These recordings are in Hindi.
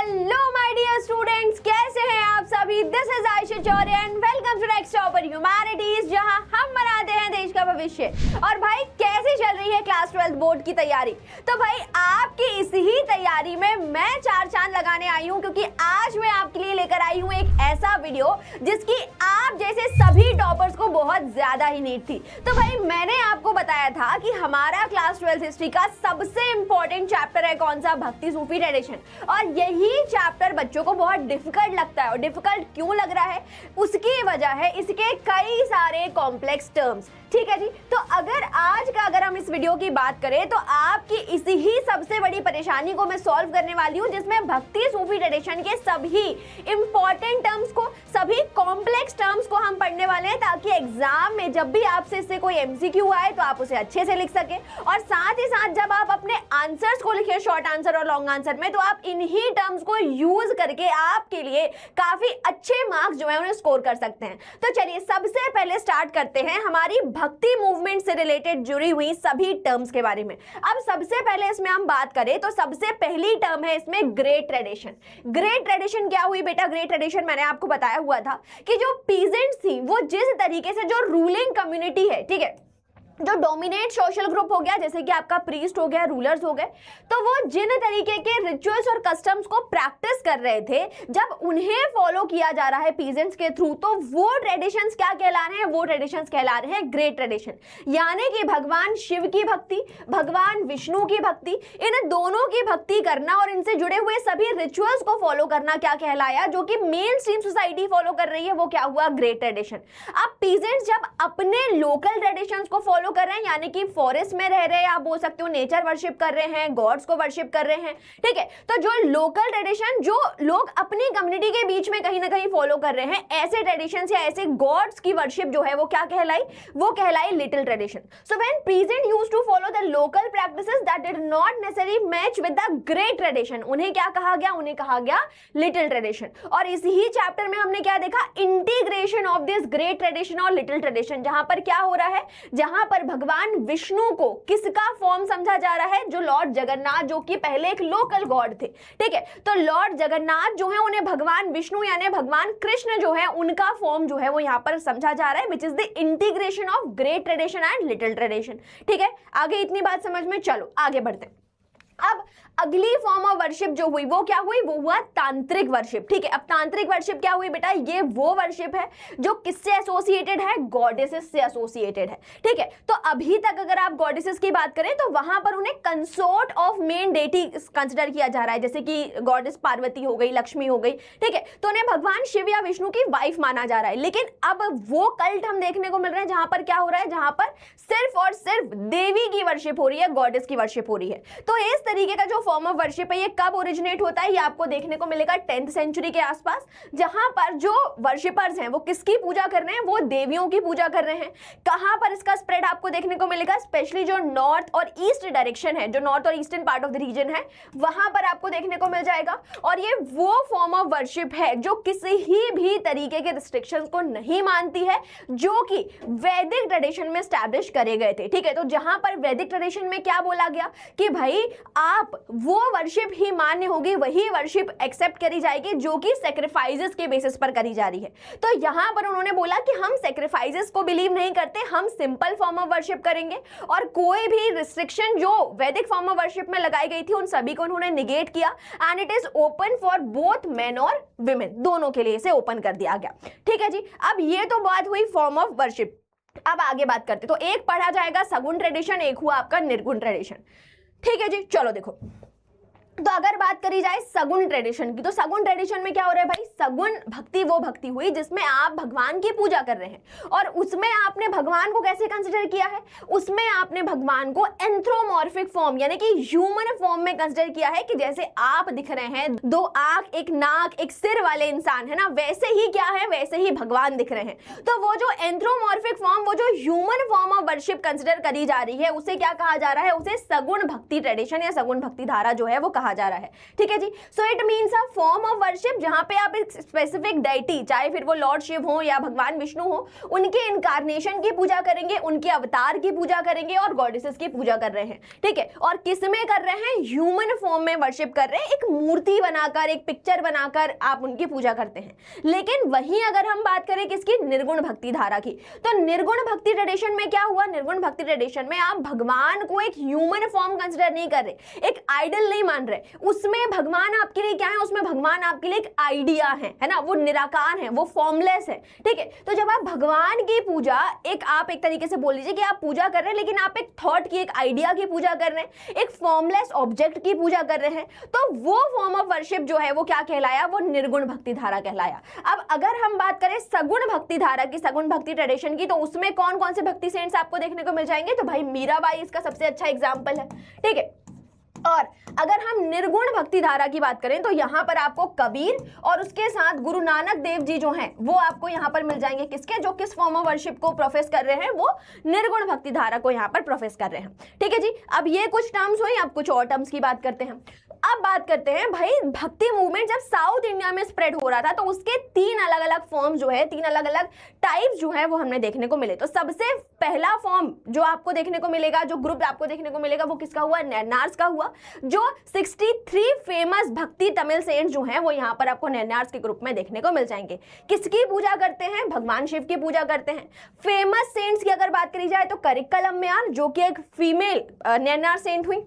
हेलो माय डियर स्टूडेंट्स, कैसे हैं आप सभी। This is Ayesha Chaure and welcome to Next Topper humanities, जहां हम बनाते हैं देश का भविष्य। और भाई कैसी चल रही है क्लास 12 बोर्ड की तैयारी। तो भाई आपकी इस ही तैयारी में मैं चार चांद लगाने आई हूं, क्योंकि आज मैं आपके लिए लेकर आई हूं एक ऐसा वीडियो जिसकी आप जैसे सभी टॉपर्स को बहुत ज्यादा ही नीड थी। तो भाई मैंने आपको बताया था कि हमारा क्लास 12 हिस्ट्री का सबसे इंपॉर्टेंट चैप्टर है कौन सा, भक्ति सूफी ट्रेडिशन। और यही चैप्टर बच्चों को बहुत डिफिकल्ट लगता है। और डिफिकल्ट क्यों लग रहा है, उसकी वजह है इसके कई सारे कॉम्प्लेक्स टर्म्स। ठीक है जी। तो अगर हम इस वीडियो की बात करें तो आपकी इसी ही सबसे बड़ी परेशानी को मैं सॉल्व करने वाली हूं, जिसमें भक्ति सूफी ट्रेडिशन के सभी इंपॉर्टेंट टर्म्स को, सभी कॉम्प्लेक्स टर्म्स को हम पढ़ने वाले हैं, ताकि एग्जाम में जब भी आपसे इससे कोई एमसीक्यू आए तो आप उसे अच्छे से लिख सके। और साथ ही साथ जब आप अपने आंसर्स को लिखे, शॉर्ट आंसर और लॉन्ग आंसर में, तो आप इन्हीं टर्म्स को यूज करके आपके लिए काफी अच्छे मार्क्स जो है उन्हें स्कोर कर सकते हैं। तो चलिए सबसे पहले स्टार्ट करते हैं हमारी भक्ति मूवमेंट से रिलेटेड जुड़ी हुई सभी टर्म्स के बारे में। अब सबसे पहले इसमें हम बात करें तो सबसे पहली टर्म है इसमें ग्रेट ट्रेडिशन। ग्रेट ट्रेडिशन क्या हुई बेटा? ग्रेट ट्रेडिशन मैंने आपको बताया हुआ था कि जो पीजेंट्स थी वो जिस तरीके से, जो रूलिंग कम्युनिटी है, ठीक है, जो डोमिनेट सोशल ग्रुप हो गया, जैसे कि आपका प्रीस्ट हो गया, रूलर्स हो गए, तो वो जिन तरीके के रिचुअल्स और कस्टम्स को प्रैक्टिस कर रहे थे, जब उन्हें फॉलो किया जा रहा है पीजेंट्स के थ्रू, तो वो ट्रेडिशंस क्या कहला रहे हैं? वो ट्रेडिशंस कहला रहे हैं ग्रेट ट्रेडिशन। यानी कि भगवान शिव की भक्ति, भगवान विष्णु की भक्ति, इन दोनों की भक्ति करना और इनसे जुड़े हुए सभी रिचुअल्स को फॉलो करना क्या कहलाया? जो कि मेन स्ट्रीम सोसाइटी फॉलो कर रही है, वो क्या हुआ? Great tradition. अब पीजेंट्स जब अपने लोकल ट्रेडिशंस को फॉलो कर रहे हैं, यानी कि फॉरेस्ट में रह रहे हैं, आप बोल सकते हो नेचर वर्शिप कर रहे हैं, गॉड्स को वर्शिप कर रहे हैं, ठीक है, तो जो लोकल ट्रेडिशन जो लोग अपनी कम्युनिटी के बीच में कहीं ना कहीं फॉलो कर रहे हैं, ऐसे ट्रेडिशंस या ऐसे गॉड्स की वर्शिप जो है वो क्या कहलाई? वो कहलाई little tradition. So when peasant used to follow the local practices that did not necessary match with the great tradition, उन्हें क्या कहा गया? उन्हें कहा गया लिटिल ट्रेडिशन। और इस ही चैप्टर में हमने क्या देखा? Integration of this great tradition और लिटिल ट्रेडिशन। जहां पर क्या हो रहा है? जहां पर भगवान विष्णु को किसका फॉर्म समझा जा रहा है? जो लॉर्ड जगन्नाथ, जो कि पहले एक लोकल गॉड थे, ठीक है, तो लॉर्ड जगन्नाथ जो है उन्हें भगवान विष्णु यानी भगवान कृष्ण जो है उनका फॉर्म जो है वो यहां पर समझा जा रहा है, विच is the integration of great tradition and little tradition. ठीक है, आगे इतनी बात समझ में, चलो आगे बढ़ते हैं। अब अगली फॉर्म ऑफ वर्शिप जो हुई वो क्या हुई? वो हुआ तांत्रिक वर्शिप। ठीक है, अब तांत्रिक वर्शिप क्या हुई बेटा? ये वो वर्शिप है जो किससे एसोसिएटेड है? गॉडेसेस से एसोसिएटेड है। ठीक है, तो अभी तक अगर आप गॉडेसेस की बात करें तो वहां पर उन्हें consort of main deity consider किया जा रहा है, जैसे कि गॉडेस पार्वती हो गई, लक्ष्मी हो गई, ठीक है, तो उन्हें भगवान शिव या विष्णु की वाइफ माना जा रहा है। लेकिन अब वो कल्ट हम देखने को मिल रहे हैं जहां पर क्या हो रहा है? जहां पर सिर्फ और सिर्फ देवी की वर्शिप हो रही है, गॉडेस की वर्शिप हो रही है। तो इस तरीके का जो फॉर्म ऑफ वर्शिप है ये कब ओरिजिनेट होता है? ये आपको देखने को मिलेगा 10th सेंचुरी के आसपास, जहां पर जो वर्शिपर्स हैं वो किसकी पूजा कर रहे हैं? वो देवियों की पूजा कर रहे हैं। कहां पर इसका स्प्रेड आपको देखने को मिलेगा? स्पेशली जो नॉर्थ और ईस्ट डायरेक्शन है, जो नॉर्थ और eastern part of the region है, वहां पर आपको देखने को मिल जाएगा। और ये वो फॉर्म ऑफ वर्शिप है जो किसी ही भी तरीके के रिस्ट्रिक्शंस को नहीं मानती है, जो कि वैदिक ट्रेडिशन में स्टैब्लिश करे गए थे। ठीक है, तो जहां पर वैदिक ट्रेडिशन में क्या बोला गया कि भाई आप वो वर्शिप ही मान्य होगी, वही वर्शिप एक्सेप्ट करी जाएगी जो कि सैक्रिफाइसेस के बेसिस पर करी जा रही है। तो यहां पर उन्होंने बोला कि हम सैक्रिफाइसेस को बिलीव नहीं करते, हम सिंपल फॉर्म ऑफ वर्शिप करेंगे, और कोई भी रिस्ट्रिक्शन जो वैदिक फॉर्म ऑफ वर्शिप में लगाई गई थी उन सभी को उन्होंने निगेट किया। And it is open for both men और विमेन, दोनों के लिए इसे ओपन कर दिया गया। ठीक है जी, अब ये तो बात हुई फॉर्म ऑफ वर्शिप। अब आगे बात करते, तो एक पढ़ा जाएगा सगुण ट्रेडिशन, एक हुआ आपका निर्गुण ट्रेडिशन। ठीक है जी, चलो देखो, तो अगर बात करी जाए सगुण ट्रेडिशन की, तो सगुण ट्रेडिशन में क्या हो रहा है भाई? सगुण भक्ति वो भक्ति हुई जिसमें आप भगवान की पूजा कर रहे हैं, और उसमें आपने भगवान को कैसे कंसिडर किया है? उसमें आपने भगवान को एंथ्रोमॉर्फिक फॉर्म यानी कि ह्यूमन फॉर्म में कंसिडर किया है, कि जैसे आप दिख रहे हैं, दो आंख, एक नाक, एक सिर वाले इंसान है ना, वैसे ही क्या है? वैसे ही भगवान दिख रहे हैं। तो वो जो एंथ्रोमॉर्फिक फॉर्म, वो जो human form of worship consider करी जा रही है, उसे क्या कहा जा रहा है? उसे सगुण भक्ति ट्रेडिशन या सगुण भक्ति धारा जो है वो कहा कहा जा रहा है, ठीक है जी। So it means a form of worship जहां पे आप एक स्पेसिफिक डाइटी, चाहे फिर वो लॉर्ड शिव हो या भगवान विष्णु हो, उनके इनकारनेशन की पूजा करेंगे, उनके अवतार की पूजा करेंगे और गॉडेसेस की पूजा कर रहे हैं, ठीक है। और किस में कर रहे हैं? ह्यूमन फॉर्म में वर्शिप कर रहे हैं, एक मूर्ति बनाकर, एक पिक्चर बनाकर आप उनकी पूजा करते हैं। लेकिन वहीं अगर हम बात करें किसकी? निर्गुण भक्ति धारा की, तो निर्गुण भक्ति ट्रेडिशन में क्या हुआ? निर्गुण भक्ति ट्रेडिशन में आप भगवान को एक ह्यूमन फॉर्म कंसिडर नहीं कर रहे, एक आइडल नहीं मान रहे, उसमें भगवान आपके लिए क्या है? उसमें भगवान आपके लिए एक आइडिया है ना, वो निराकार है, वो फॉर्मलेस है, ठीक है। तो जब आप भगवान की पूजा आप एक तरीके से बोल लीजिए कि आप पूजा कर रहे हैं, लेकिन आप एक थॉट की, एक आइडिया की पूजा कर रहे हैं, एक फॉर्मलेस ऑब्जेक्ट की पूजा कर रहे हैं, तो वो फॉर्म ऑफ वर्शिप जो है वो क्या कहलाया? वो निर्गुण भक्ति धारा कहलाया। अब अगर हम बात करें सगुण भक्ति धारा की, सगुण भक्ति ट्रेडिशन की, तो उसमें कौन कौन से भक्ति सेंट्स आपको देखने को मिल जाएंगे? तो भाई मीराबाई इसका सबसे अच्छा एग्जाम्पल है, ठीक है। और अगर हम निर्गुण भक्ति धारा की बात करें तो यहां पर आपको कबीर और उसके साथ गुरु नानक देव जी जो हैं वो आपको यहां पर मिल जाएंगे। किसके? जो किस फॉर्म ऑफ वर्शिप को प्रोफेस कर रहे हैं, वो निर्गुण भक्ति धारा को यहां पर प्रोफेस कर रहे हैं, ठीक है जी। अब ये कुछ टर्म्स हुई, अब कुछ और टर्म्स की बात करते हैं। अब बात करते हैं भाई भक्ति मूवमेंट जब साउथ इंडिया में स्प्रेड हो रहा था तो उसके 3 अलग अलग फॉर्म जो है, 3 अलग अलग टाइप्स जो है वो हमने देखने को मिले। तो सबसे पहला फॉर्म जो आपको देखने को मिलेगा, जो ग्रुप आपको देखने को मिलेगा, वो किसका हुआ? नैनार्स का हुआ। जो 63 फेमस भक्ति तमिल सेंट्स जो हैं वो यहाँ पर आपको नैनार्स के ग्रुप में देखने को मिल जाएंगे। किसकी पूजा करते हैं? भगवान शिव की पूजा करते हैं। फेमस सेंट्स की अगर बात करी जाए तो करिक्कल अम्मयार जो कि एक फीमेल नैनार सेंट हुई।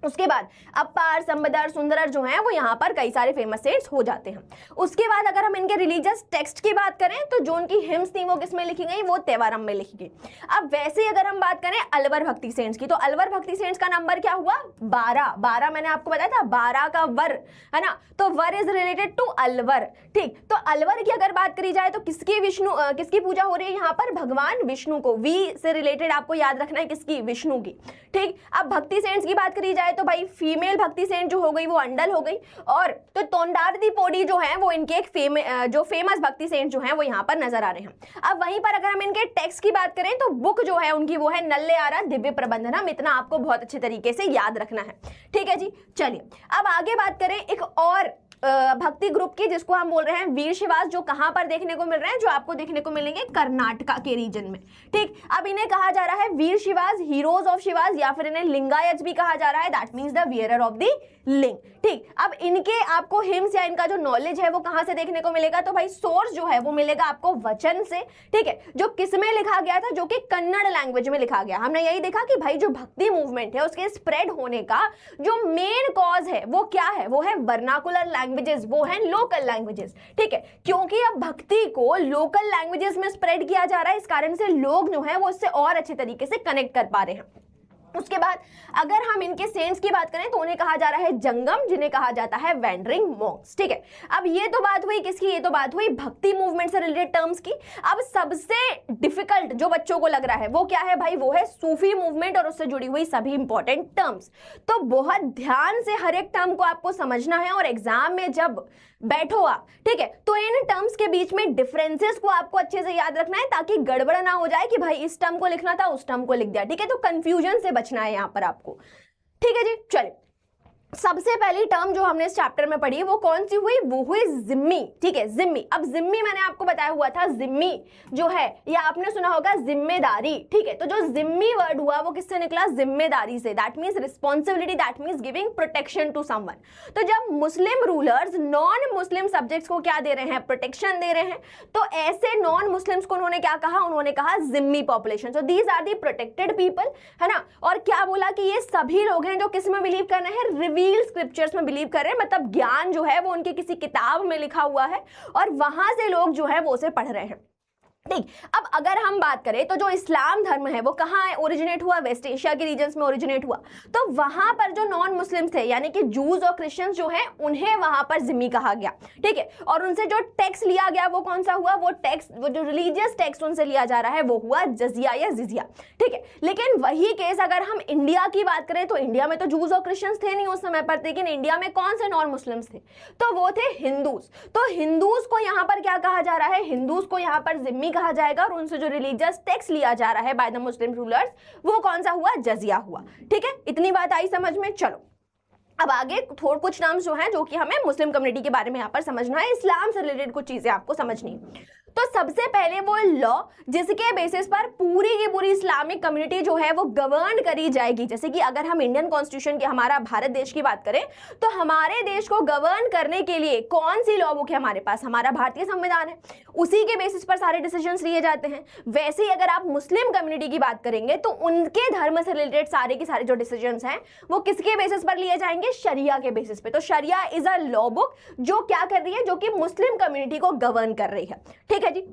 उसके बाद अपार, संबदर, सुंदरर जो हैं वो यहाँ पर कई सारे फेमस सेंट्स हो जाते हैं। उसके बाद अगर हम इनके रिलीजियस टेक्स्ट की बात करें तो जो उनकी हिम्स थी वो किस में लिखी गई? वो तेवारम में लिखी गई। अब वैसे ही अगर हम बात करें अलवर भक्ति सेंट्स की, तो अलवर भक्ति सेंट्स का नंबर क्या हुआ? 12 मैंने आपको बताया था, 12 का वर है ना, तो वर इज रिलेटेड टू अलवर, ठीक। तो अलवर की अगर बात करी जाए तो किसकी पूजा हो रही है यहाँ पर? भगवान विष्णु को। वी से रिलेटेड आपको याद रखना है किसकी? विष्णु की, ठीक। अब भक्ति सेंट्स की बात करी जाए तो भाई फीमेल भक्ति सेंट जो हो गई वो अंडल हो गई। और तो तोंडारदी पोडी जो है वो इनके एक फेमस भक्ति सेंट जो है वो यहाँ पर नजर आ रहे हैं। अब वहीं पर अगर हम इनके टेक्स्ट की बात करें तो बुक जो है उनकी वो है नल्लेयारा दिव्य प्रबंधनम। इतना आपको बहुत अच्छे तरीके से याद रखना है, ठीक है जी। चलिए अब आगे बात करें एक और भक्ति ग्रुप की, जिसको हम बोल रहे हैं वीर शिवास, जो कहां पर देखने को मिल रहे हैं? जो आपको देखने को मिलेंगे कर्नाटका के रीजन में, ठीक। अब इन्हें कहा जा रहा है वीर शिवास, हीरोज ऑफ शिवास, या फिर इन्हें लिंगायत भी कहा जा रहा है, that means the wearer of the लिंग, ठीक। अब इनके आपको हिम्स या इनका जो नॉलेज है वो कहां से देखने को मिलेगा? तो भाई सोर्स जो है वो मिलेगा आपको वचन से, ठीक है, जो किस में लिखा गया था? जो कि कन्नड़ लैंग्वेज में लिखा गया। हमने यही देखा कि भाई जो भक्ति मूवमेंट है उसके स्प्रेड होने का जो मेन कॉज है वो क्या है? वो है वर्नाकुलर लैंग्वेजेस, वो है लोकल लैंग्वेजेस, ठीक है। क्योंकि अब भक्ति को लोकल लैंग्वेजेस में स्प्रेड किया जा रहा है, इस कारण से लोग जो है वो इससे और अच्छे तरीके से कनेक्ट कर पा रहे हैं। उसके बाद अगर हम इनके सेंट्स की बात करें तो उन्हें कहा जा रहा है जंगम, जिन्हें कहा जाता है वैंडरिंग मॉन्क्स, ठीक है। अब ये तो बात हुई किसकी? ये तो बात हुई भक्ति मूवमेंट से रिलेटेड टर्म्स की। अब सबसे डिफिकल्ट जो बच्चों को लग रहा है वो क्या है भाई? वो है सूफी मूवमेंट और उससे जुड़ी हुई सभी इंपॉर्टेंट टर्म्स। तो बहुत ध्यान से हर एक टर्म को आपको समझना है और एग्जाम में जब बैठो आप, ठीक है, तो इन टर्म्स के बीच में डिफरेंसेस को आपको अच्छे से याद रखना है ताकि गड़बड़ ना हो जाए कि भाई इस टर्म को लिखना था उस टर्म को लिख दिया, ठीक है। तो कंफ्यूजन से बचना है यहां पर आपको, ठीक है जी। चलिए सबसे पहली टर्म जो हमने इस चैप्टर में पढ़ी वो कौन सी हुई? वो हुई जिम्मी, ठीक है, जिम्मी। अब जिम्मी मैंने आपको बताया हुआ था, जिम्मी जो है या आपने सुना होगा जिम्मेदारी, ठीक है। तो जो जिम्मी वर्ड हुआ वो किससे निकला? जिम्मेदारी से, that means responsibility, that means giving protection to someone. तो जब Muslim rulers non Muslim subjects को क्या दे रहे हैं? प्रोटेक्शन दे रहे हैं। तो ऐसे नॉन मुस्लिम्स को उन्होंने क्या कहा? उन्होंने कहा जिम्मी population. So these are the protected people, है ना। और क्या बोला कि ये सभी लोग हैं जो किस में बिलीव कर रहे हैं? स्क्रिप्चर्स में बिलीव कर रहे हैं, मतलब ज्ञान जो है वो उनके किसी किताब में लिखा हुआ है और वहां से लोग जो है वो उसे पढ़ रहे हैं, ठीक। अब अगर हम बात करें तो जो इस्लाम धर्म है वो कहाँ ओरिजिनेट हुआ? वेस्ट एशिया के रीजन्स में ओरिजिनेट हुआ। तो वहां पर जो नॉन मुस्लिम्स थे यानी कि जूस और क्रिश्चियंस जो हैं उन्हें वहां पर जिम्मी कहा गया, ठीक है। और उनसे जो टैक्स लिया गया वो कौन सा हुआ? वो टैक्स, वो जो रिलीजियस टैक्स उनसे लिया जा रहा है वो हुआ जजिया या जिजिया, ठीक है। लेकिन वही केस अगर हम इंडिया की बात करें तो इंडिया में तो जूस और क्रिश्चियंस थे नहीं उस समय पर, लेकिन इंडिया में कौन से नॉन मुस्लिम्स थे? तो वो थे हिंदूज। तो हिंदूज को यहाँ पर क्या कहा जा रहा है? हिंदूज को यहाँ पर जिम्मी कहा जाएगा और उनसे जो रिलीजियस टैक्स लिया जा रहा है बाय द मुस्लिम रूलर्स वो कौन सा हुआ? जजिया हुआ, ठीक है। इतनी बात आई समझ में? चलो अब आगे थोड़ा कुछ टर्म्स जो हैं जो कि हमें मुस्लिम कम्युनिटी के बारे में यहाँ पर समझना है, इस्लाम से रिलेटेड कुछ चीजें आपको समझनी है। तो सबसे पहले वो लॉ जिसके बेसिस पर पूरी की पूरी इस्लामिक कम्युनिटी जो है वो गवर्न करी जाएगी। जैसे कि अगर हम इंडियन कॉन्स्टिट्यूशन की, हमारा भारत देश की बात करें, तो हमारे देश को गवर्न करने के लिए कौन सी लॉ बुक है हमारे पास? हमारा भारतीय संविधान है, उसी के बेसिस पर सारे डिसीजंस लिए जाते हैं। वैसे ही अगर आप मुस्लिम कम्युनिटी की बात करेंगे तो उनके धर्म से रिलेटेड सारे के सारे जो डिसीजंस हैं वो किसके बेसिस पर लिए जाएंगे? शरिया के बेसिस पे। तो शरिया इज अ लॉ बुक जो क्या कर रही है? जो कि मुस्लिम कम्युनिटी को गवर्न कर रही है। ठीक है जी।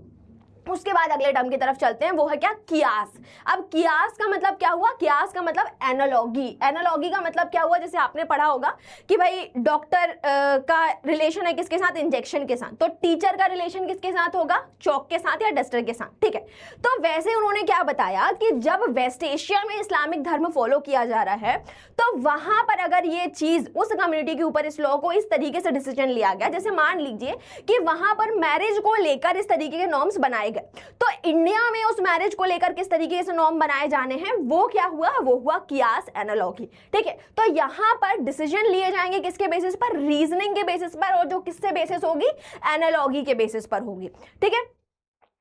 उसके बाद अगले टर्म की तरफ चलते हैं, वो है क्या? कियास। अब कियास का मतलब क्या हुआ? कियास का मतलब एनालॉगी। एनालॉगी का मतलब क्या हुआ? जैसे आपने पढ़ा होगा कि भाई डॉक्टर का रिलेशन है किसके साथ? इंजेक्शन के साथ। तो टीचर का रिलेशन किसके साथ होगा? चौक के साथ या डस्टर के साथ। ठीक है। तो वैसे उन्होंने क्या बताया कि जब वेस्ट एशिया में इस्लामिक धर्म फॉलो किया जा रहा है तो वहां पर अगर ये चीज उस कम्युनिटी के ऊपर, इस लॉ को इस तरीके से डिसीजन लिया गया, जैसे मान लीजिए कि वहां पर मैरिज को लेकर इस तरीके के नॉर्म्स बनाए गए, तो इंडिया में उस मैरिज को लेकर किस तरीके से नॉर्म बनाए जाने हैं, वो क्या हुआ? वो हुआ कियास, एनालॉगी। ठीक है। तो यहां पर डिसीजन लिए जाएंगे किसके बेसिस पर? रीजनिंग के बेसिस पर, और जो किससे बेसिस होगी? एनालॉगी के बेसिस पर होगी। ठीक है।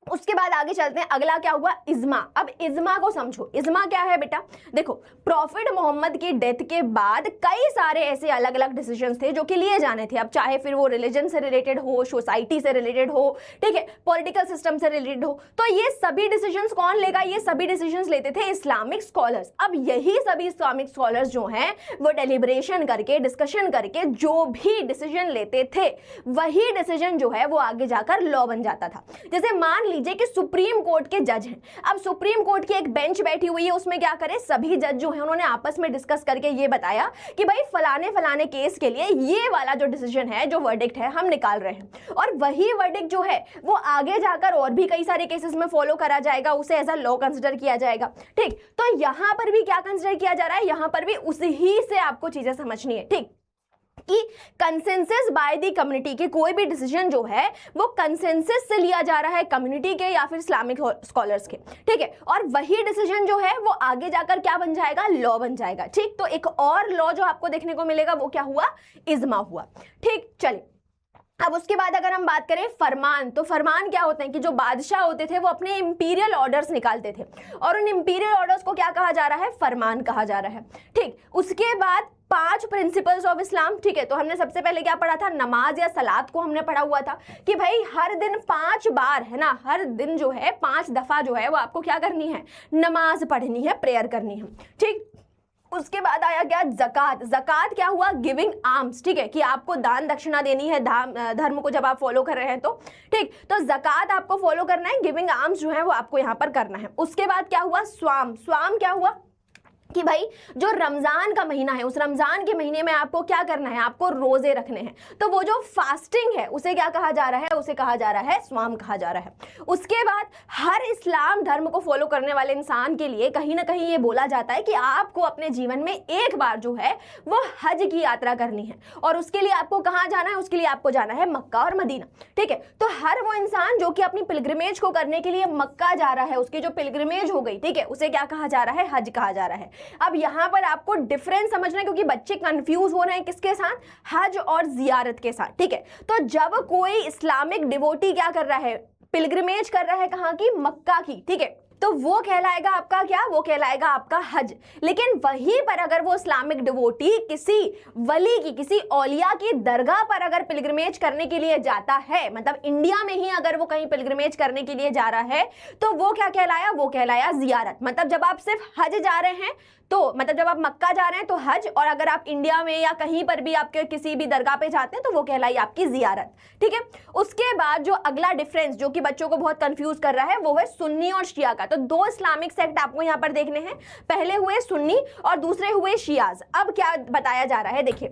उसके बाद आगे चलते हैं, अगला क्या हुआ? इज्मा। अब इज्मा को समझो। इज्मा क्या है बेटा? देखो, प्रॉफिट मोहम्मद की डेथ के बाद कई सारे ऐसे अलग अलग डिसीजंस थे जो कि लिए जाने थे। अब चाहे फिर वो रिलीजन से रिलेटेड हो, सोसाइटी से रिलेटेड हो, ठीक है, पॉलिटिकल सिस्टम से रिलेटेड हो, तो ये सभी डिसीजंस कौन लेगा? ये सभी डिसीजंस लेते थे इस्लामिक स्कॉलर्स। अब यही सभी इस्लामिक स्कॉलर्स जो हैं वो डेलिब्रेशन करके, डिस्कशन करके जो भी डिसीजन लेते थे, वही डिसीजन जो है वो आगे जाकर लॉ बन जाता था। जैसे मान लीजिए कि सुप्रीम कोर्ट के जज हैं। अब सुप्रीम कोर्ट की एक बेंच बैठी हुई है, उसमें क्या करे? सभी जज जो हैं उन्होंने आपस में डिस्कस करके ये बताया कि भाई फलाने फलाने केस के लिए ये वाला जो डिसीजन है, जो वर्डिक्ट है, हम निकाल रहे हैं, और वही वर्डिक्ट जो है वो आगे जाकर और भी कई सारे केसेस में फॉलो करा जाएगा, उसे एज अ लॉ कंसिडर किया जाएगा। ठीक। तो यहां पर भी क्या कंसिडर किया जा रहा है? यहां पर भी उसी से आपको चीजें समझनी है। ठीक, कि कंसेंसस बाय द कम्युनिटी के कोई भी डिसीजन जो है वो कंसेंसस से लिया जा रहा है, कम्युनिटी के या फिर इस्लामिक स्कॉलर्स के। ठीक है। और वही डिसीजन जो है वो आगे जाकर क्या बन जाएगा? लॉ बन जाएगा। ठीक। तो एक और लॉ जो आपको देखने को मिलेगा वो क्या हुआ? इज्मा हुआ। ठीक। चलिए, अब उसके बाद अगर हम बात करें फरमान, तो फरमान क्या होते हैं कि जो बादशाह होते थे वो अपने इंपीरियल ऑर्डर्स निकालते थे, और उन इंपीरियल ऑर्डर्स को क्या कहा जा रहा है? फरमान कहा जा रहा है। ठीक। उसके बाद 5 प्रिंसिपल्स ऑफ इस्लाम। ठीक है। तो हमने सबसे पहले क्या पढ़ा था? नमाज या सलात को हमने पढ़ा हुआ था कि भाई हर दिन 5 बार, है ना, हर दिन जो है 5 दफा जो है वो आपको क्या करनी है? नमाज पढ़नी है, प्रेयर करनी है। ठीक। उसके बाद आया क्या? ज़कात। ज़कात क्या हुआ? Giving arms. ठीक है, कि आपको दान दक्षिणा देनी है धर्म को जब आप फॉलो कर रहे हैं तो। ठीक। तो ज़कात आपको फॉलो करना है, गिविंग आर्म्स जो है वो आपको यहाँ पर करना है। उसके बाद क्या हुआ? स्वाम। स्वाम क्या हुआ? कि भाई जो रमजान का महीना है, उस रमजान के महीने में आपको क्या करना है? आपको रोजे रखने हैं। तो वो जो फास्टिंग है उसे क्या कहा जा रहा है? उसे कहा जा रहा है स्वाम कहा जा रहा है। उसके बाद हर इस्लाम धर्म को फॉलो करने वाले इंसान के लिए कहीं ना कहीं ये बोला जाता है कि आपको अपने जीवन में एक बार जो है वो हज की यात्रा करनी है, और उसके लिए आपको कहाँ जाना है? उसके लिए आपको जाना है मक्का और मदीना। ठीक है। तो हर वो इंसान जो कि अपनी पिलग्रिमेज को करने के लिए मक्का जा रहा है, उसकी जो पिलग्रिमेज हो गई, ठीक है, उसे क्या कहा जा रहा है? हज कहा जा रहा है। अब यहां पर आपको डिफरेंस समझना है क्योंकि बच्चे कंफ्यूज हो रहे हैं किसके साथ? हज और जियारत के साथ। ठीक है। तो जब कोई इस्लामिक डिवोटी क्या कर रहा है? पिलग्रिमेज कर रहा है, कहां की? मक्का की। ठीक है। तो वो कहलाएगा आपका क्या? वो कहलाएगा आपका हज। लेकिन वहीं पर अगर वो इस्लामिक डिवोटी किसी वली की, किसी औलिया की दरगाह पर अगर पिलग्रिमेज करने के लिए जाता है, मतलब इंडिया में ही अगर वो कहीं पिलग्रिमेज करने के लिए जा रहा है, तो वो क्या कहलाया? वो कहलाया जियारत। मतलब जब आप सिर्फ हज जा रहे हैं तो, मतलब जब आप मक्का जा रहे हैं तो हज, और अगर आप इंडिया में या कहीं पर भी आपके किसी भी दरगाह पे जाते हैं तो वो कहलाई आपकी जियारत। ठीक है। उसके बाद जो अगला डिफरेंस जो कि बच्चों को बहुत कंफ्यूज कर रहा है वो है सुन्नी और शिया का। तो 2 इस्लामिक सेक्ट आपको यहाँ पर देखने हैं, पहले हुए सुन्नी और दूसरे हुए शियाज। अब क्या बताया जा रहा है? देखिए,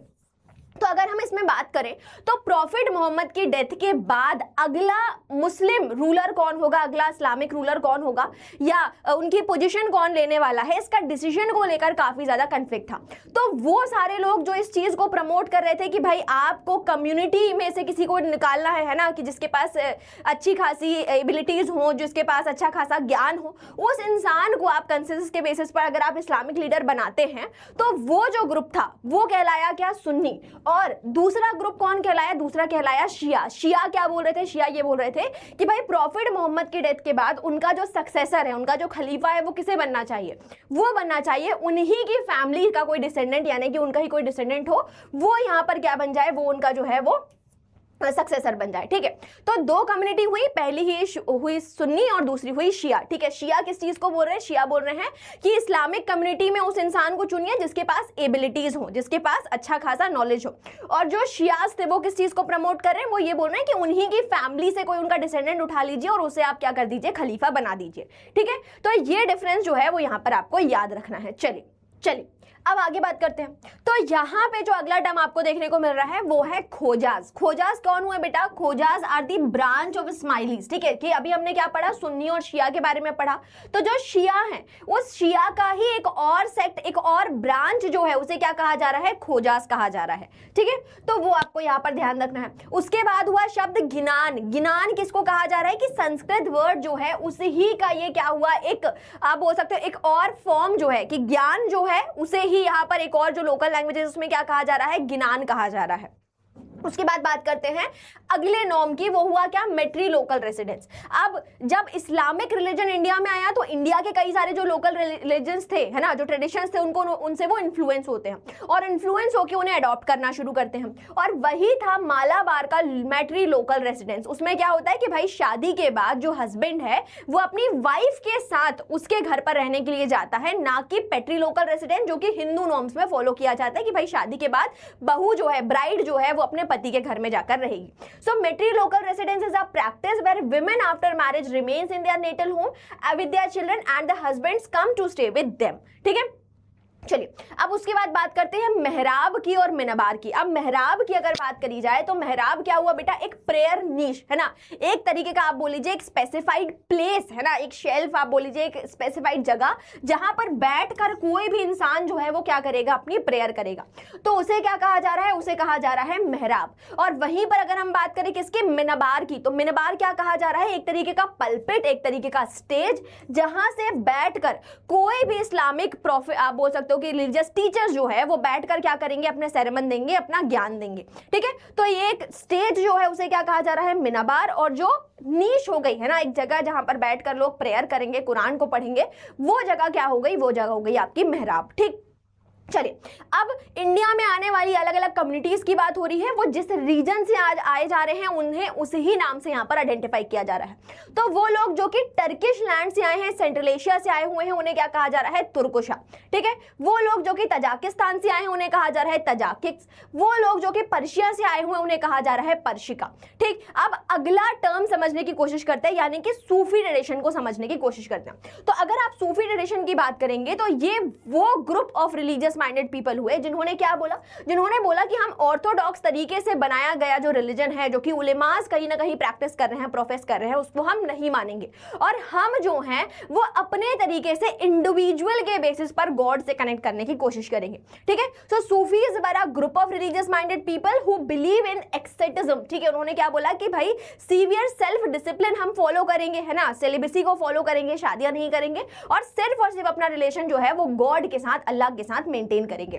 तो अगर हम इसमें बात करें तो प्रॉफिट मोहम्मद की डेथ के बाद अगला मुस्लिम रूलर कौन होगा, अगला इस्लामिक रूलर कौन होगा, या उनकी पोजीशन कौन लेने वाला है, इसका डिसीजन को लेकर काफी ज्यादा कन्फ्लिक्ट था। तो वो सारे लोग जो इस चीज को प्रमोट कर रहे थे कि भाई आपको कम्युनिटी में से किसी को निकालना है ना, कि जिसके पास अच्छी खासी एबिलिटीज हो, जिसके पास अच्छा खासा ज्ञान हो, उस इंसान को आप कंसेंसस के बेसिस पर अगर आप इस्लामिक लीडर बनाते हैं तो वो जो ग्रुप था वो कहलाया क्या, सुन्नी। और दूसरा ग्रुप कौन कहलाया, दूसरा कहलाया शिया। शिया क्या बोल रहे थे, शिया ये बोल रहे थे कि भाई प्रॉफिट मोहम्मद की डेथ के बाद उनका जो सक्सेसर है, उनका जो खलीफा है, वो किसे बनना चाहिए, वो बनना चाहिए उन्हीं की फैमिली का कोई डिसेंडेंट, यानी कि उनका ही कोई डिसेंडेंट हो, वो यहां पर क्या बन जाए, वो उनका जो है वो सक्सेसर बन जाए। ठीक है, तो दो कम्युनिटी हुई, पहली ही हुई सुन्नी और दूसरी हुई शिया। ठीक है, शिया किस चीज को बोल रहे हैं, शिया बोल रहे हैं कि इस्लामिक कम्युनिटी में उस इंसान को चुनिए जिसके पास एबिलिटीज हो, जिसके पास अच्छा खासा नॉलेज हो। और जो शियाज थे वो किस चीज को प्रमोट कर रहे हैं, वो ये बोल रहे हैं कि उन्हीं की फैमिली से कोई उनका डिसेंडेंट उठा लीजिए और उसे आप क्या कर दीजिए, खलीफा बना दीजिए। ठीक है, तो ये डिफरेंस जो है वो यहाँ पर आपको याद रखना है। चलिए अब आगे बात करते हैं। तो यहाँ पे जो अगला टर्म आपको देखने को मिल रहा है वो है खोजाज। खोजाज कौन हुए बेटा, Khojas are the branch of Ismailis. ठीक है, कि अभी हमने क्या पढ़ा, सुन्नी और शिया के बारे में पढ़ा। तो जो शिया है उस शिया का ही एक और सेक्ट, एक और ब्रांच जो है उसे क्या कहा जा रहा है, खोजाज कहा जा रहा है। ठीक है, तो वो आपको यहाँ पर ध्यान रखना है। उसके बाद हुआ शब्द गिनान। गिनान किसको कहा जा रहा है कि संस्कृत वर्ड जो है उसी ही का ये क्या हुआ, एक आप बोल सकते हो एक और फॉर्म जो है कि ज्ञान जो है उसे ही यहाँ पर एक और जो लोकल लैंग्वेज है उसमें क्या कहा जा रहा है, गिनान कहा जा रहा है। उसके बाद बात करते हैं अगले नॉर्म की, वो हुआ क्या, मेट्री लोकल रेसिडेंस। अब जब इस्लामिक रिलीजन इंडिया में आया तो इंडिया के कई सारे जो लोकल रिलीजन्स थे, है ना, जो ट्रेडिशंस थे, उनको उनसे वो इन्फ्लुएंस होते हैं और इन्फ्लुएंस होकर उन्हें अडॉप्ट करना शुरू करते हैं। और वही था मालाबार का मेट्री लोकल रेसिडेंस। उसमें क्या होता है कि भाई शादी के बाद जो हस्बैंड है वो अपनी वाइफ के साथ उसके घर पर रहने के लिए जाता है, ना कि पेट्री लोकल रेसिडेंस जो कि हिंदू नॉर्म्स में फॉलो किया जाता है कि भाई शादी के बाद बहू जो है, ब्राइड जो है, वो अपने पति के घर में जाकर रहेगी। So matrilocal residence is a practice where women after marriage remains in their natal home with their children and the husbands come to stay with them. ठीक है, चलिए अब उसके बाद बात करते हैं मेहराब की और मिनाबार की। अब मेहराब की अगर बात करी जाए तो मेहराब क्या हुआ बेटा, एक प्रेयर नीश, है ना, एक तरीके का आप बोल लीजिए एक स्पेसिफाइड प्लेस, है ना, एक शेल्फ आप बोल लीजिए, एक स्पेसिफाइड जगह जहां पर बैठकर कोई भी इंसान जो है वो क्या करेगा, अपनी प्रेयर करेगा। तो उसे क्या कहा जा रहा है, उसे कहा जा रहा है मेहराब। और वहीं पर अगर हम बात करें किसकी, मिनाबार की, तो मिनाबार क्या कहा जा रहा है, एक तरीके का पल्पिट, एक तरीके का स्टेज जहां से बैठकर कोई भी इस्लामिक प्रॉफिट आप बोल सकते हो कि रिलीजियस टीचर्स जो है वो बैठकर क्या करेंगे, अपने सेरेमन देंगे, अपना ज्ञान देंगे। ठीक है, तो ये एक स्टेज जो है उसे क्या कहा जा रहा है, मिनाबार। और जो नीश हो गई है ना, एक जगह जहां पर बैठकर लोग प्रेयर करेंगे, कुरान को पढ़ेंगे, वो जगह क्या हो गई, वो जगह हो गई आपकी मेहराब। ठीक, चलिए अब इंडिया में आने वाली अलग अलग कम्युनिटीज की बात हो रही है। वो जिस रीजन से आज आए जा रहे हैं उन्हें उसी ही नाम से यहाँ पर आइडेंटिफाई किया जा रहा है। तो वो लोग जो कि टर्किश लैंड से आए हैं, सेंट्रल एशिया से आए हुए हैं, उन्हें क्या कहा जा रहा है, तुर्कुशा। ठीक है, वो लोग जो कि तजाकिस्तान से आए हैं उन्हें कहा जा रहा है तजाकिक्स। वो लोग जो कि पर्शिया से आए हुए हैं उन्हें कहा जा रहा है पर्शिका। ठीक, अब अगला टर्म समझने की कोशिश करते हैं, यानी कि सूफी ट्रेडिशन को समझने की कोशिश करते हैं। तो अगर आप सूफी ट्रेडिशन की बात करेंगे तो ये वो group of religious minded people हुए जिन्होंने क्या बोला, जिन्होंने बोला कि हम ऑर्थोडॉक्स तरीके से बनाया गया जो रिलीजन है, जो कि उलेमास कहीं ना कहीं प्रैक्टिस कर रहे हैं, प्रोफेस कर रहे हैं, उसको हम नहीं मानेंगे। और हम जो हैं वो अपने तरीके से इंडिविजुअल के बेसिस पर गॉड से कनेक्ट करने की कोशिश करेंगे। ठीक है, so Sufis were a group of religious minded people who believe in asceticism. ठीक है, उन्होंने क्या बोला कि भाई सीवियर सेल्फ डिसिप्लिन हम फॉलो करेंगे, है ना, सेलिबेसी को फॉलो करेंगे, शादियां नहीं करेंगे और सिर्फ अपना रिलेशन जो है वो गॉड के साथ, अल्लाह के साथ मेंटेन करेंगे।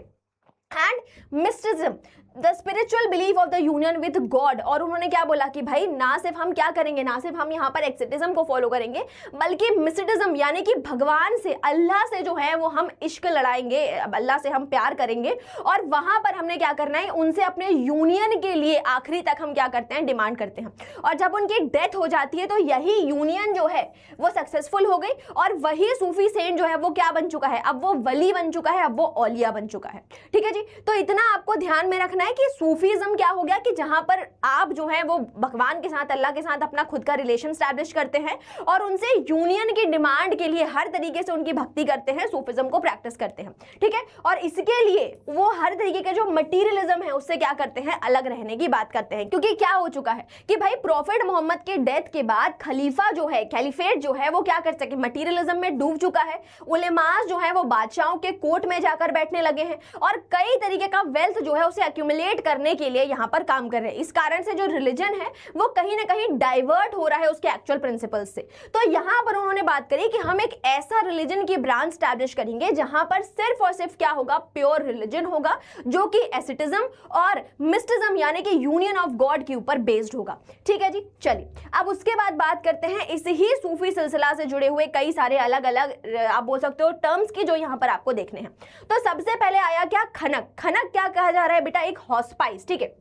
And mysticism, the spiritual belief of the union with God. और उन्होंने क्या बोला कि भाई ना सिर्फ हम क्या करेंगे, ना सिर्फ हम यहाँ पर एक्सेटिज्म को फॉलो करेंगे, बल्कि मिस्टिज्म यानी कि भगवान से, अल्लाह से जो है वो हम इश्क लड़ाएंगे, अल्लाह से हम प्यार करेंगे। और वहां पर हमने क्या करना है, उनसे अपने यूनियन के लिए आखिरी तक हम क्या करते हैं, डिमांड करते हैं। और जब उनकी डेथ हो जाती है तो यही यूनियन जो है वो सक्सेसफुल हो गई और वही सूफी सेंट जो है वो क्या बन चुका है, अब वो वली बन चुका है, अब वो औलिया बन चुका है। ठीक है जी, जी। तो इतना आपको ध्यान में रखना है कि सूफीज्म क्या हो गया कि जहां पर आप जो है वो भगवान के साथ, अल्लाह के साथ अपना खुद का रिलेशन स्टैब्लिश करते हैं और उनसे यूनियन की डिमांड के लिए हर तरीके से उनकी भक्ति करते हैं, सूफीज्म को प्रैक्टिस करते हैं, ठीक है। और इसके लिए वो हर तरीके के जो मटीरियलिज्म है उससे क्या करते हैं, अलग रहने की बात करते हैं। क्योंकि क्या हो चुका है कि भाई प्रॉफिट मोहम्मद के डेथ के बाद खलीफा जो है, कैलिफेट जो है वो क्या कर सके, मटीरियलिज्म में डूब चुका है। उलेमास जो है वो बादशाहों के कोर्ट में जाकर बैठने लगे हैं और कई तरीके का वेल्थ जो है उसे एक्यूमुलेट करने के लिए यहां पर काम कर रहे हैं। इस कारण से जो रिलीजन है वो कहीं ना कहीं डाइवर्ट हो रहा है उसके एक्चुअल प्रिंसिपल्स से। तो यहां पर उन्होंने बात करी कि हम एक ऐसा रिलीजन की ब्रांच स्टैब्लिश करेंगे जहां पर सिर्फ और सिर्फ क्या होगा, प्योर रिलीजन होगा जो कि एसिटिज्म और मिस्टिज्म यानी कि यूनियन ऑफ गॉड के ऊपर बेस्ड होगा, ठीक है जी। चलिए अब उसके बाद बात करते हैं इस ही सूफी सिलसिला से जुड़े हुए कई सारे अलग अलग आप बोल सकते हो टर्म्स की जो यहां पर आपको देखने हैं। तो सबसे पहले आया क्या, खनक। खनक क्या कहा जा रहा है बेटा, एक हॉस्पाइस, ठीक है,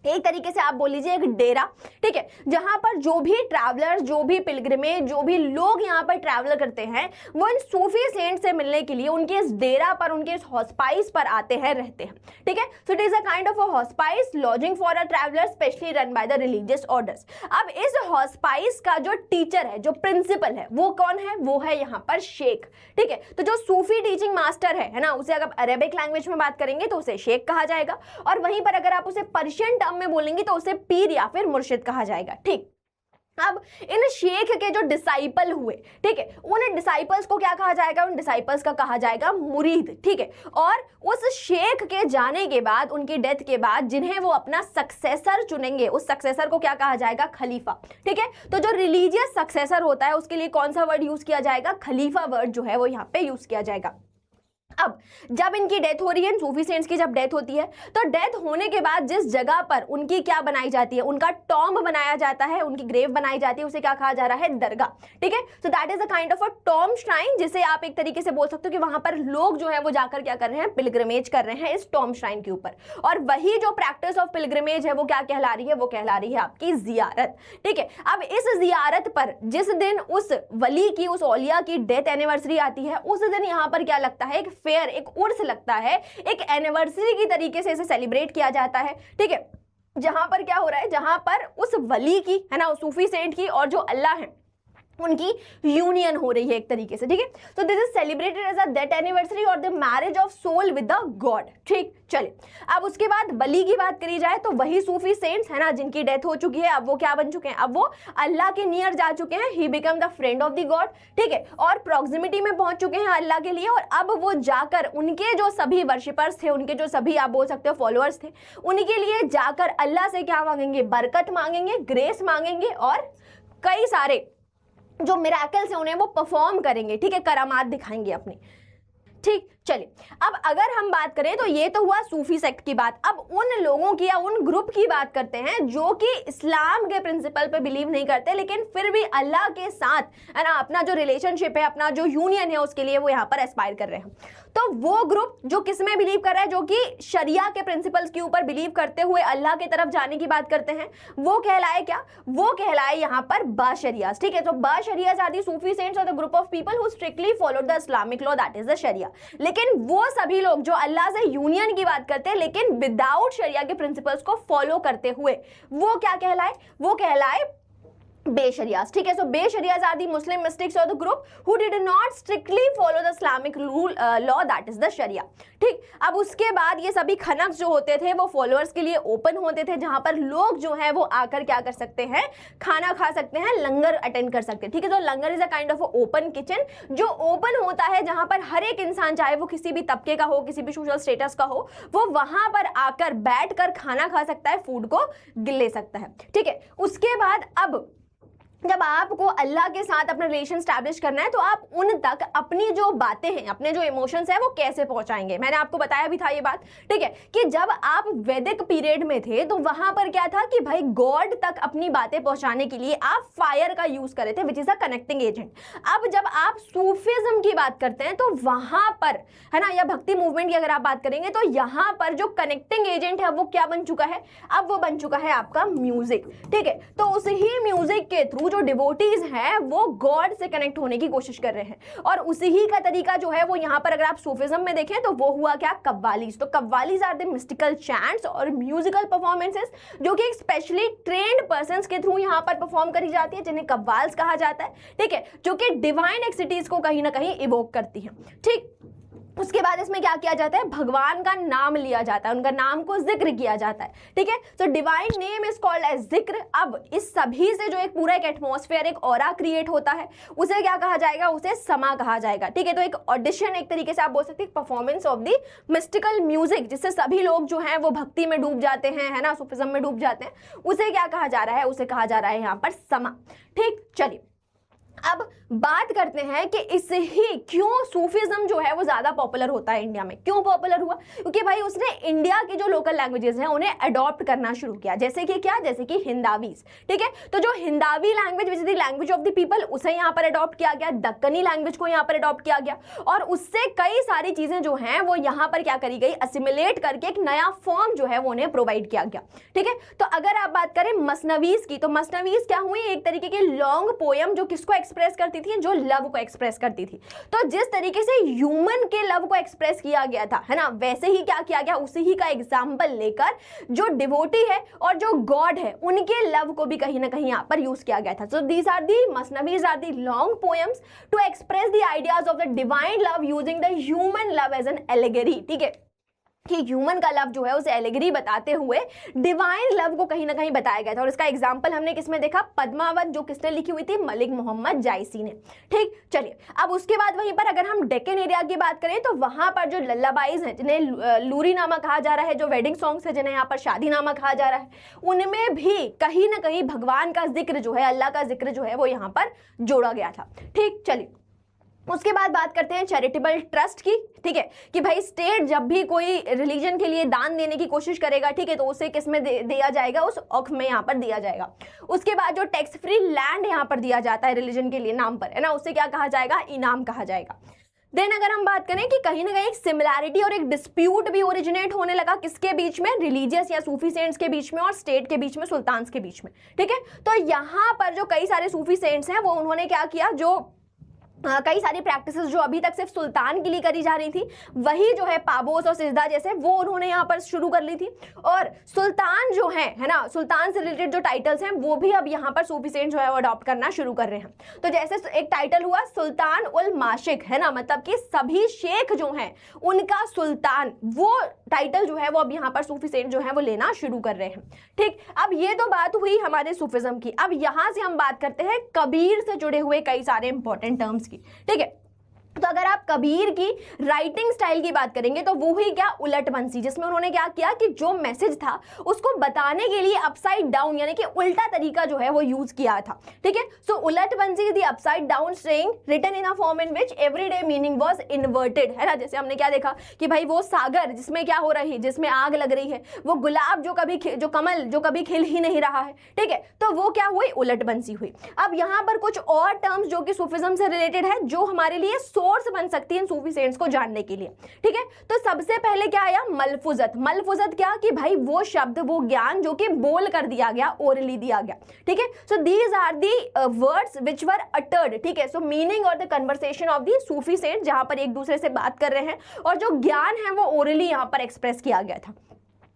एक तरीके से आप बोल लीजिए एक डेरा, ठीक है, जहां पर जो भी ट्रैवलर्स, जो भी पिलग्रिमेज, जो भी लोग यहां पर ट्रैवल करते हैं वो इन सूफी सेंट से मिलने के लिए उनके इस डेरा पर, उनके इस हॉस्पाइस पर आते हैं, रहते हैं, ठीक है। So it is a kind of a hospice lodging for a traveller specially run by the religious orders. अब इस हॉस्पाइस का जो टीचर है, जो प्रिंसिपल है, वो कौन है, वो है यहाँ पर शेख, ठीक है। तो जो सूफी टीचिंग मास्टर है ना, उसे अगर अरेबिक लैंग्वेज में बात करेंगे तो उसे शेख कहा जाएगा और वहीं पर अगर आप उसे पर्शियन में बोलेंगे तो उसे पीर या फिर मुर्शिद कहा जाएगा, ठीक। अब इन शेख के जो डिसाइपल हुए, ठीक है, उन डिसाइपल्स को क्या कहा जाएगा, उन डिसाइपल्स का कहा जाएगा मुरीद, ठीक है। और उस शेख के जाने के बाद, उनकी डेथ के बाद जिन्हें वो अपना सक्सेसर चुनेंगे, उस सक्सेसर को क्या कहा जाएगा, खलीफा, ठीक है। तो जो रिलीजियस सक्सेसर होता है उसके लिए कौन सा वर्ड यूज किया जाएगा, खलीफा वर्ड जो है वो यहाँ पे यूज किया जाएगा। अब जब इनकी डेथ हो रही है, सूफी सेंट्स की जब डेथ होती है, तो डेथ होने के बाद जिस जगह पर उनकी क्या बनाई जाती है, उनका टॉम्ब बनाया जाता है, उनकी ग्रेव बनाई जाती है, उसे क्या कहा जा रहा है, दरगाह, ठीक है। So that is a kind of a tomb shrine, जिसे आप एक तरीके से बोल सकते हो कि वहां पर लोग जो है वो जाकर क्या कर रहे हैं, पिलग्रिमेज कर रहे हैं इस टॉम्ब श्राइन के ऊपर। और वही जो प्रैक्टिस ऑफ पिलग्रिमेज है वो क्या कहला रही है, वो कहला रही है आपकी जियारत, ठीक है। अब इस जियारत पर जिस दिन उस वली की, उस औलिया की डेथ एनिवर्सरी आती है, उस दिन यहाँ पर क्या लगता है, एक फेयर, एक उर्स लगता है, एक एनिवर्सरी की तरीके से इसे सेलिब्रेट किया जाता है, ठीक है। जहां पर क्या हो रहा है, जहां पर उस वली की है ना, उस सूफी सेंट की और जो अल्लाह है उनकी यूनियन हो रही है एक तरीके से, ठीक है। So this is celebrated as a death anniversary और the marriage of soul with the God, ठीक। चलिए अब उसके बाद वली की बात करी जाए तो वही सूफी सेंट्स है ना जिनकी डेथ हो चुकी है, अब वो क्या बन चुके हैं, अब वो अल्लाह के नियर जा चुके हैं, he become the friend of the God, ठीक है, और प्रॉक्सिमिटी में पहुंच चुके हैं अल्लाह के लिए। और अब वो जाकर उनके जो सभी वर्शिपर्स थे, उनके जो सभी आप बोल सकते हो फॉलोअर्स थे, उनके लिए जाकर अल्लाह से क्या मांगेंगे, बरकत मांगेंगे, ग्रेस मांगेंगे और कई सारे जो मिराकल्स हैं उन्हें वो परफॉर्म करेंगे, ठीक है, करामात दिखाएंगे अपनी, ठीक। चलिए अब अगर हम बात करें तो ये तो हुआ सूफी सेक्ट की बात। अब उन लोगों की या उन ग्रुप की बात करते हैं जो कि इस्लाम के प्रिंसिपल पे बिलीव नहीं करते, लेकिन फिर भी अल्लाह के साथ है ना अपना जो रिलेशनशिप है, अपना जो यूनियन है उसके लिए वो यहाँ पर एस्पायर कर रहे हैं। तो वो ग्रुप जो किस में बिलीव कर रहा है, जो कि शरिया के प्रिंसिपल्स के ऊपर बिलीव करते हुए अल्लाह की तरफ जाने की बात करते हैं, वो कहलाए क्या, वो कहलाए यहाँ पर बाशरियास, ठीक है। तो Bashariyas are the Sufi saints और the group of people who strictly followed the Islamic law, that is the sharia. लेकिन वो सभी लोग जो अल्लाह से यूनियन की बात करते हैं लेकिन विदाउट शरिया के प्रिंसिपल्स को फॉलो करते हुए, वो क्या कहलाए, वो कहलाए बेशरियास, ठीक है। सो Beshariyas are the Muslim mystics और the group who did not strictly follow the Islamic rule law, that is the sharia, ठीक। अब उसके बाद ये सभी खनक जो होते थे वो फॉलोअर्स के लिए ओपन होते थे, जहां पर लोग जो है वो आकर क्या कर सकते हैं, खाना खा सकते हैं, लंगर अटेंड कर सकते हैं, ठीक है। तो langar is a kind of open kitchen जो ओपन होता है, जहां पर हर एक इंसान चाहे वो किसी भी तबके का हो, किसी भी सोशल स्टेटस का हो, वो वहां पर आकर बैठकर खाना खा सकता है, फूड को ले सकता है, ठीक है। उसके बाद अब जब आपको अल्लाह के साथ अपना रिलेशन स्टैब्लिश करना है तो आप उन तक अपनी जो बातें हैं, अपने जो इमोशंस हैं वो कैसे पहुंचाएंगे। मैंने आपको बताया भी था ये बात, ठीक है, कि जब आप वैदिक पीरियड में थे तो वहां पर क्या था कि भाई गॉड तक अपनी बातें पहुंचाने के लिए आप फायर का यूज कर रहे थे, which is a connecting agent. अब जब आप सूफिज्म की बात करते हैं तो वहां पर है ना, या भक्ति मूवमेंट की अगर आप बात करेंगे तो यहां पर जो कनेक्टिंग एजेंट है वो क्या बन चुका है, अब वो बन चुका है आपका म्यूजिक, ठीक है। तो उस ही म्यूजिक के थ्रू जो डिवोटीज हैं वो गॉड से कनेक्ट होने की कोशिश कर रहे हैं। और उसी ही का तरीका जो है वो यहाँ पर अगर आप सूफिज्म में देखें तो वो हुआ क्या, कव्वालीज। तो कव्वालीज आर द मिस्टिकल चैंट्स और म्यूजिकल परफॉर्मेंसेस जो कि एक स्पेशली ट्रेन्ड पर्संस के थ्रू यहाँ पर परफॉर्म करी जाती है, जिन्हें कव्वाल्स कहा जाता है, ठीक है, जो कि डिवाइन एक्सिटीज को कहीं ना कहीं इवोक करती है। ठीक, उसके बाद इसमें क्या किया जाता है, भगवान का नाम लिया जाता है, उनका नाम को जिक्र किया जाता है, ठीक है। So divine name is called as जिक्र। अब इस सभी से जो एक पूरा एक एटमॉस्फेयर, एक ऑरा क्रिएट होता है, उसे क्या कहा जाएगा, उसे समा कहा जाएगा, ठीक है। तो एक ऑडिशन, एक तरीके से आप बोल सकते हैं performance of the mystical music, जिससे सभी लोग जो हैं वो भक्ति में डूब जाते हैं, है ना, सूफिज्म में डूब जाते हैं, उसे क्या कहा जा रहा है, उसे कहा जा रहा है यहाँ पर समा। ठीक, चलिए अब बात करते हैं कि इससे ही क्यों सूफिज्म जो है वो ज्यादा पॉपुलर होता है इंडिया में। क्यों पॉपुलर हुआ, क्योंकि भाई उसने इंडिया की जो लोकल लैंग्वेजेस हैं उन्हें अडॉप्ट करना शुरू किया, जैसे कि क्या, जैसे कि हिंदावीज, ठीक है। तो जो Hindavi language which is the language of the people, उसे यहाँ पर अडॉप्ट किया गया, दक्कनी लैंग्वेज को यहाँ पर अडॉप्ट किया गया, और उससे कई सारी चीजें जो हैं वो यहाँ पर क्या करी गई, असिमिलेट करके एक नया फॉर्म जो है वो उन्हें प्रोवाइड किया गया, ठीक है। तो अगर आप बात करें मसनवीज की, तो मसनवीज क्या हुई, एक तरीके की लॉन्ग पोयम जो किसको एक्सप्रेस करती थी, जो लव को एक्सप्रेस करती थी। तो जिस तरीके से ह्यूमन के लव को एक्सप्रेस किया गया था, है ना, वैसे ही क्या किया गया, उसी ही का एग्जांपल लेकर जो डिवोटी है और जो गॉड है उनके लव को भी कहीं ना कहीं यहाँ पर यूज किया गया था। सो these are the masnavis are the long poems to express the ideas of the divine love using the human love as an allegory, ठीक है, कि ह्यूमन का लव जो है उसे एलेगरी बताते हुए डिवाइन लव को कहीं ना कहीं बताया गया था। और इसका एग्जांपल हमने किसमें देखा, पद्मावत, जो किसने लिखी हुई थी, मलिक मोहम्मद जायसी ने। ठीक, चलिए अब उसके बाद वहीं पर अगर हम डेक्कन एरिया की बात करें तो वहां पर जो लल्लाबाइज हैं, जिन्हें लूरी नामा कहा जा रहा है, जो वेडिंग सॉन्ग्स है जिन्हें यहाँ पर शादी नामा कहा जा रहा है, उनमें भी कहीं ना कहीं भगवान का जिक्र जो है, अल्लाह का जिक्र जो है वो यहाँ पर जोड़ा गया था। ठीक, चलिए उसके बाद बात करते हैं चैरिटेबल ट्रस्ट की, ठीक है, कि भाई स्टेट जब भी कोई रिलीजन के लिए दान देने की कोशिश करेगा, ठीक है, तो उसे किस में दिया जाएगा, उस औख में यहाँ पर दिया जाएगा। उसके बाद जो टैक्स फ्री लैंड यहाँ पर दिया जाता है रिलीजन के लिए नाम पर, है ना, उसे क्या कहा जाएगा, इनाम कहा जाएगा। देन अगर हम बात करें कि कहीं ना कहीं एक सिमिलैरिटी और एक डिस्प्यूट भी ओरिजिनेट होने लगा किसके बीच में, रिलीजियस या सूफी सेंट्स के बीच में और स्टेट के बीच में, सुल्तान्स के बीच में, ठीक है। तो यहाँ पर जो कई सारे सूफी सेंट्स हैं वो उन्होंने क्या किया, जो कई सारी प्रैक्टिसेस जो अभी तक सिर्फ सुल्तान के लिए करी जा रही थी, वही जो है पाबोस और सिजदा जैसे, वो उन्होंने यहाँ पर शुरू कर ली थी। और सुल्तान जो है ना, सुल्तान से रिलेटेड जो टाइटल्स हैं वो भी अब यहाँ पर सूफी सेंट जो है वो अडॉप्ट करना शुरू कर रहे हैं। तो जैसे एक टाइटल हुआ सुल्तान उल माशिक, है ना, मतलब कि सभी शेख जो हैं उनका सुल्तान, वो टाइटल जो है वो अब यहाँ पर सूफी सेंट जो है वो लेना शुरू कर रहे हैं। ठीक, अब ये तो बात हुई हमारे सूफिज्म की। अब यहाँ से हम बात करते हैं कबीर से जुड़े हुए कई सारे इंपॉर्टेंट टर्म्स, ठीक है। तो अगर आप कबीर की राइटिंग स्टाइल की बात करेंगे तो वो ही क्या, उलट बंसी, जिसमें उन्होंने क्या किया कि जो मैसेज था उसको बताने के लिए अपसाइड डाउन यानी कि उल्टा तरीका जो है वो यूज किया था, ठीक है। So ulat bansi is the upside down saying written in a form in which everyday meaning was inverted, है ना। जैसे हमने क्या देखा कि भाई वो सागर जिसमें क्या हो रही, जिसमें आग लग रही है, वो गुलाब जो कमल जो कभी खिल ही नहीं रहा है, ठीक है, तो वो क्या हुई, उलट बंसी हुई। अब यहाँ पर कुछ और टर्म्स जो कि सूफिज्म से रिलेटेड है, जो हमारे लिए सोर्स बन सकती है सूफी सेंट्स को जानने के लिए, ठीक है। तो सबसे पहले क्या आया, मलफुजत। मलफुजत क्या, कि भाई वो शब्द, वो ज्ञान जो कि बोल कर दिया गया, ओरली दिया गया, ठीक है। So these are the words which were uttered, ठीक है। सो मीनिंग और the conversation of the Sufi saint, जहां पर एक दूसरे से बात कर रहे हैं, और जो ज्ञान है वो ओरली यहां पर एक्सप्रेस किया गया था।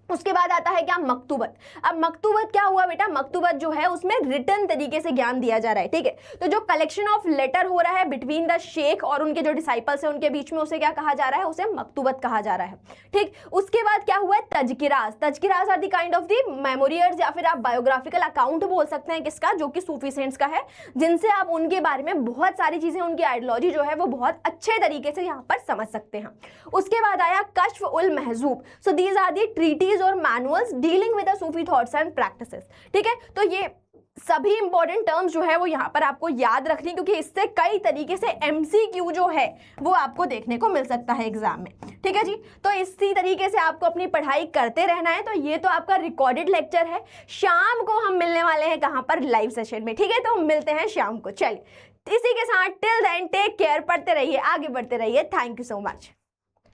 उसके बाद आता है क्या, मकतूबत। अब मकतूबत क्या हुआ बेटा, मकतूबत जो है उसमें रिटन तरीके से ज्ञान दिया जा रहा है, ठीक है। तो जो कलेक्शन ऑफ लेटर हो रहा है बिटवीन द शेख और उनके जो डिसाइपल्स हैं उनके बीच में, उसे क्या कहा जा रहा है, उसे मकतूबत कहा जा रहा है, ठीक। उसके बाद क्या हुआ है, Tazkiras. Tazkiras are the kind of the memoirs, या फिर आप बायोग्राफिकल अकाउंट बोल सकते हैं किसका, जो कि सूफी सेंट्स का है, जिनसे आप उनके बारे में बहुत सारी चीजें, उनकी आइडियोलॉजी जो है वो बहुत अच्छे तरीके से यहाँ पर समझ सकते हैं। उसके बाद आया Kashf ul Mahjub. So these are the treatises और manuals dealing with the Sufi thoughts and practices, ठीक है। तो ये सभी इंपॉर्टेंट टर्म्स जो है वो यहाँ पर आपको याद रखनी, क्योंकि इससे कई तरीके से एमसीक्यू जो है वो आपको देखने को मिल सकता है एग्जाम में, ठीक है जी। तो इसी तरीके से आपको अपनी पढ़ाई करते रहना है। तो ये तो आपका रिकॉर्डेड लेक्चर है, शाम को हम मिलने वाले हैं कहाँ पर, लाइव सेशन में, ठीक है। तो मिलते हैं शाम को। चलिए इसी के साथ टिल देन टेक केयर, पढ़ते रहिए, आगे बढ़ते रहिए। Thank you so much.